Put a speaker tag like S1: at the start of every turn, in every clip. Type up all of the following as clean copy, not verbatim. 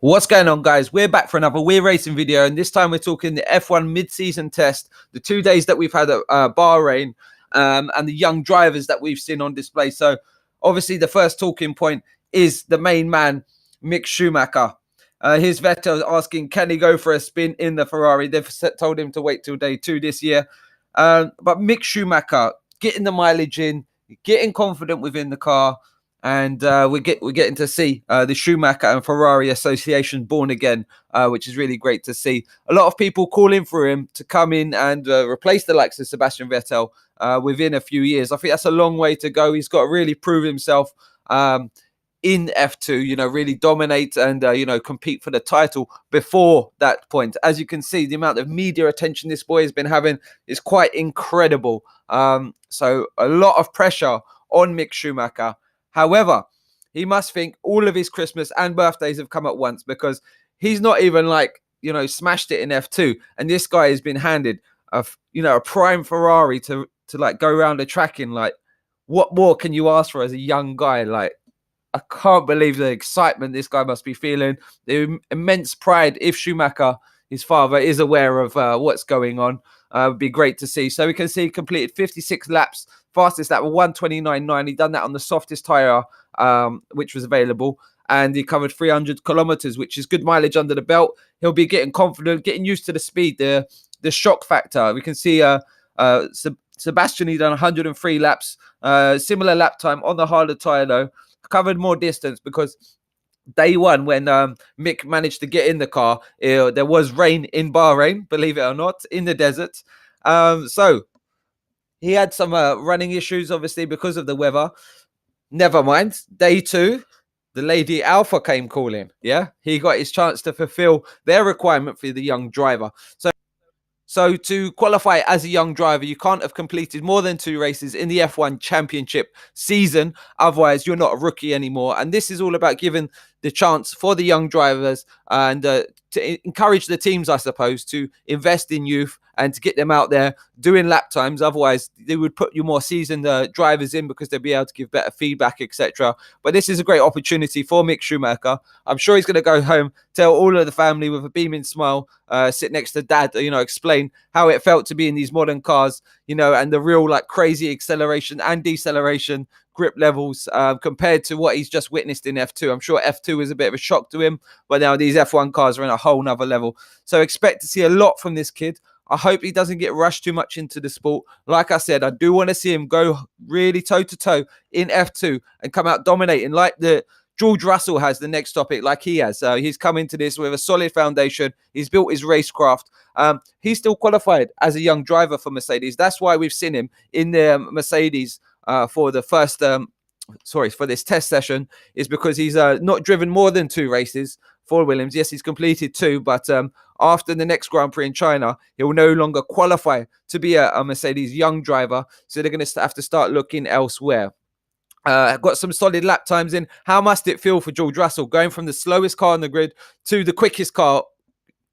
S1: What's going on, guys? We're back for another We're Racing video, and this time we're talking the F1 mid-season test, the 2 days that we've had at Bahrain, and the young drivers that we've seen on display. So, obviously, the first talking point is the main man, Mick Schumacher. His Vettel asking, can he go for a spin in the Ferrari? They've told him to wait till day 2 this year. But Mick Schumacher, getting the mileage in, getting confident within the car, and we're getting to see the Schumacher and Ferrari Association born again, which is really great to see. A lot of people calling for him to come in and replace the likes of Sebastian Vettel within a few years. I think that's a long way to go. He's got to really prove himself in F2, really dominate and, compete for the title before that point. As you can see, the amount of media attention this boy has been having is quite incredible. So a lot of pressure on Mick Schumacher. However, he must think all of his Christmas and birthdays have come at once, because he's not even smashed it in F2. And this guy has been handed a prime Ferrari to go around the track in. What more can you ask for as a young guy? I can't believe the excitement this guy must be feeling. The immense pride if Schumacher, his father, is aware of what's going on. Would be great to see. So we can see he completed 56 laps, fastest lap of 1:29.9. He done that on the softest tyre, which was available. And he covered 300 kilometers, which is good mileage under the belt. He'll be getting confident, getting used to the speed, the shock factor. We can see Sebastian, he done 103 laps, similar lap time on the harder tyre though. Covered more distance because day one, when Mick managed to get in the car, there was rain in Bahrain, believe it or not, in the desert. So he had some running issues, obviously, because of the weather. Never mind. Day two, the Lady Alpha came calling. Yeah, he got his chance to fulfill their requirement for the young driver. So to qualify as a young driver, you can't have completed more than 2 races in the F1 Championship season. Otherwise, you're not a rookie anymore. And this is all about giving the chance for the young drivers and to encourage the teams, I suppose, to invest in youth and to get them out there doing lap times. Otherwise, they would put you more seasoned drivers in because they'd be able to give better feedback, etc. But this is a great opportunity for Mick Schumacher. I'm sure he's going to go home, tell all of the family with a beaming smile, sit next to dad, explain how it felt to be in these modern cars, and the real crazy acceleration and deceleration grip levels compared to what he's just witnessed in F2. I'm sure F2 was a bit of a shock to him, but now these F1 cars are in a whole nother level. So expect to see a lot from this kid. I hope he doesn't get rushed too much into the sport. Like I said, I do want to see him go really toe-to-toe in F2 and come out dominating like the George Russell has, the next topic, like he has. He's come into this with a solid foundation. He's built his racecraft. He's still qualified as a young driver for Mercedes. That's why we've seen him in the Mercedes for the first, for this test session, is because he's not driven more than 2 races for Williams. Yes, he's completed 2, but after the next Grand Prix in China, he will no longer qualify to be a Mercedes young driver. So they're going to have to start looking elsewhere. Got some solid lap times in. How must it feel for George Russell going from the slowest car on the grid to the quickest car,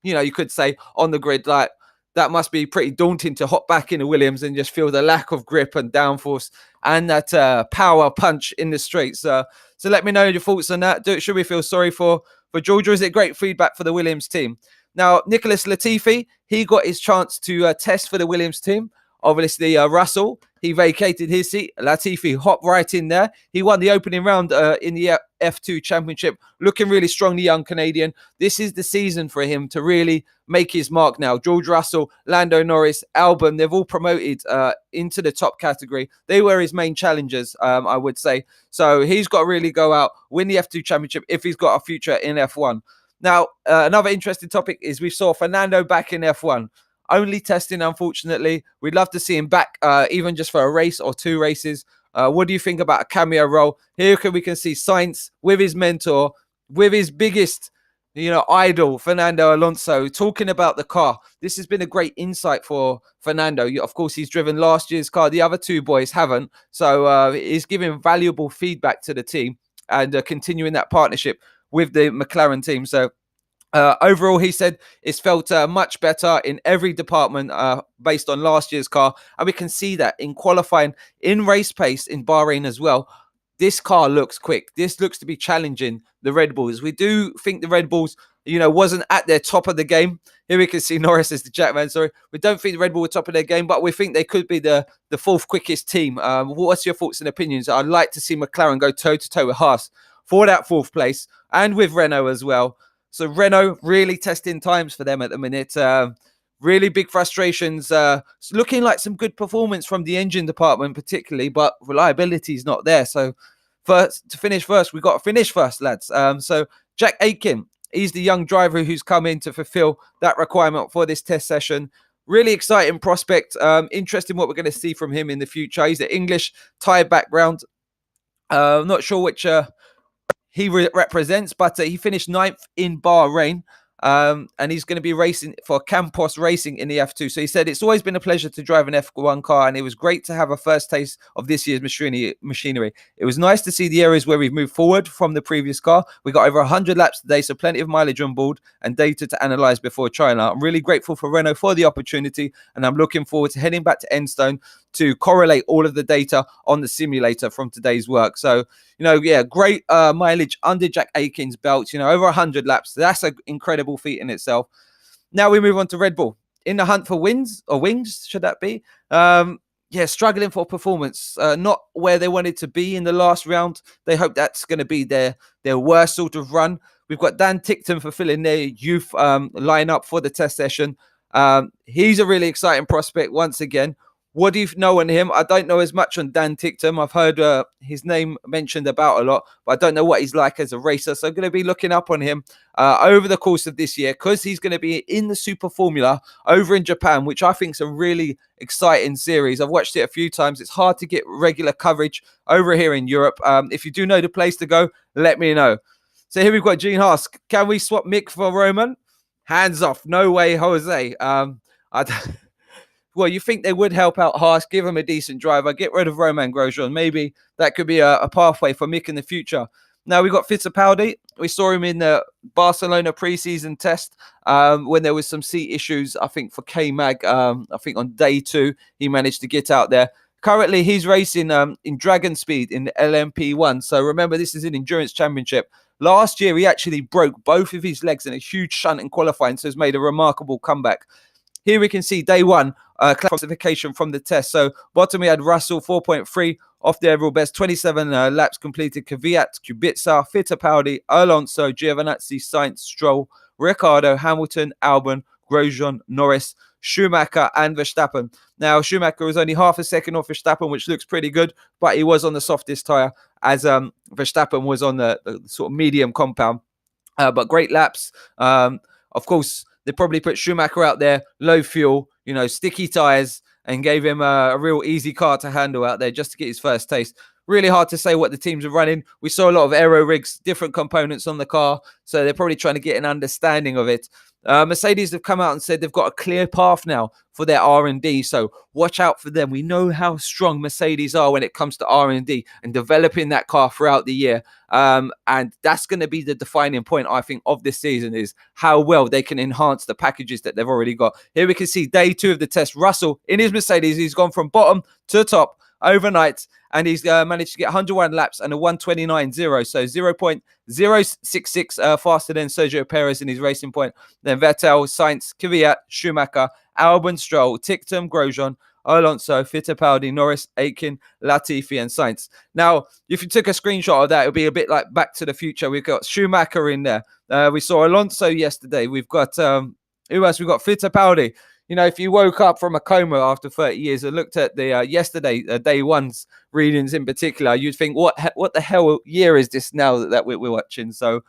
S1: you could say, on the grid? That must be pretty daunting to hop back into Williams and just feel the lack of grip and downforce and that power punch in the straights. So let me know your thoughts on that. Should we feel sorry for George, or is it great feedback for the Williams team? Now, Nicholas Latifi, he got his chance to test for the Williams team. Obviously, Russell, he vacated his seat. Latifi hopped right in there. He won the opening round in the F2 Championship, looking really strong, the young Canadian. This is the season for him to really make his mark now. George Russell, Lando Norris, Albon, they've all promoted into the top category. They were his main challengers, I would say. So he's got to really go out, win the F2 Championship if he's got a future in F1. Now, another interesting topic is we saw Fernando back in F1. Only testing, unfortunately. We'd love to see him back, even just for a race or 2 races. What do you think about a cameo role? Here we can see Sainz with his mentor, with his biggest, idol, Fernando Alonso, talking about the car. This has been a great insight for Fernando. Of course, he's driven last year's car. The other 2 boys haven't. So he's giving valuable feedback to the team and continuing that partnership with the McLaren team. So overall, he said it's felt much better in every department based on last year's car. And we can see that in qualifying, in race pace in Bahrain as well. this car looks quick. This looks to be challenging the Red Bulls. We do think the Red Bulls, wasn't at their top of the game. Here we can see Norris as the Jackman. Sorry, we don't think the Red Bull were top of their game, but we think they could be the fourth quickest team. What's your thoughts and opinions? I'd like to see McLaren go toe to toe with Haas for that fourth place, and with Renault as well. So Renault really testing times for them at the minute. Really big frustrations. Looking like some good performance from the engine department, particularly, but reliability is not there. So to finish first, we got to finish first, lads. So Jack Aitken, he's the young driver who's come in to fulfill that requirement for this test session. Really exciting prospect. Interesting what we're going to see from him in the future. He's an English Thai background. I'm not sure which he represents, but he finished 9th in Bahrain. And he's going to be racing for Campos Racing in the F2. So he said, it's always been a pleasure to drive an F1 car, and it was great to have a first taste of this year's machinery. It was nice to see the areas where we've moved forward from the previous car. We got over 100 laps today, so plenty of mileage on board and data to analyze before trying out. I'm really grateful for Renault for the opportunity, and I'm looking forward to heading back to Enstone to correlate all of the data on the simulator from today's work. So, great mileage under Jack Aitken's belt, over 100 laps. That's an incredible feat in itself. Now we move on to Red Bull. In the hunt for wins, should that be? Struggling for performance. Not where they wanted to be in the last round. They hope that's going to be their worst sort of run. We've got Dan Tickton fulfilling their youth lineup for the test session. He's a really exciting prospect once again. What do you know on him? I don't know as much on Dan Tickton. I've heard his name mentioned about a lot, but I don't know what he's like as a racer. So I'm going to be looking up on him over the course of this year, because he's going to be in the Super Formula over in Japan, which I think is a really exciting series. I've watched it a few times. It's hard to get regular coverage over here in Europe. If you do know the place to go, let me know. So here we've got Gene Haas. Can we swap Mick for Roman? Hands off. No way, Jose. Well, you think they would help out Haas, give him a decent driver, get rid of Romain Grosjean. Maybe that could be a pathway for Mick in the future. Now we got Fittipaldi. We saw him in the Barcelona preseason test when there was some seat issues, I think, for K-Mag. I think on day 2, he managed to get out there. Currently, he's racing in Dragon Speed in the LMP1. So remember, this is an endurance championship. Last year, he actually broke both of his legs in a huge shunt in qualifying, so has made a remarkable comeback. Here we can see day 1 classification from the test. So bottom we had Russell, 4.3 off the overall best, 27 laps completed. Kvyat, Kubica, Fittipaldi, Alonso, Giovinazzi, Sainz, Stroll, Ricciardo, Hamilton, Albon, Grosjean, Norris, Schumacher and Verstappen. Now Schumacher was only half a second off Verstappen, which looks pretty good, but he was on the softest tyre, as Verstappen was on the sort of medium compound. But great laps. Of course, they probably put Schumacher out there, low fuel, sticky tyres, and gave him a real easy car to handle out there just to get his first taste. Really hard to say what the teams are running. We saw a lot of aero rigs, different components on the car, so they're probably trying to get an understanding of it. Mercedes have come out and said they've got a clear path now for their R&D, so watch out for them. We know how strong Mercedes are when it comes to R&D and developing that car throughout the year, and that's going to be the defining point, I think, of this season, is how well they can enhance the packages that they've already got. Here we can see day 2 of the test. Russell, in his Mercedes, he's gone from bottom to top overnight, and he's managed to get 101 laps and a 129.0, so 0.066 faster than Sergio Perez in his Racing Point. Then Vettel, Sainz, Kvyat, Schumacher, Albon, Stroll, Ticktum, Grosjean, Alonso, Fittipaldi, Norris, Aitken, Latifi and Sainz. Now, if you took a screenshot of that, it would be a bit like Back to the Future. We've got Schumacher in there. We saw Alonso yesterday. We've got, who else? We've got Fittipaldi. If you woke up from a coma after 30 years and looked at the yesterday, day 1's readings in particular, you'd think, what the hell year is this now that we're watching? So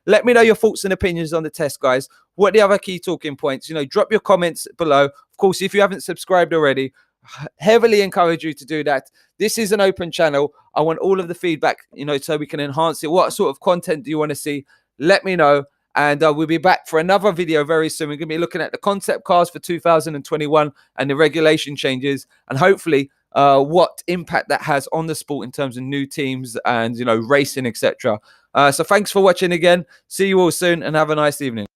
S1: let me know your thoughts and opinions on the test, guys. What are the other key talking points? Drop your comments below. Of course, if you haven't subscribed already, heavily encourage you to do that. This is an open channel. I want all of the feedback, so we can enhance it. What sort of content do you want to see? Let me know. And we'll be back for another video very soon. We're going to be looking at the concept cars for 2021 and the regulation changes, and hopefully what impact that has on the sport in terms of new teams and, racing, etc. So thanks for watching again. See you all soon and have a nice evening.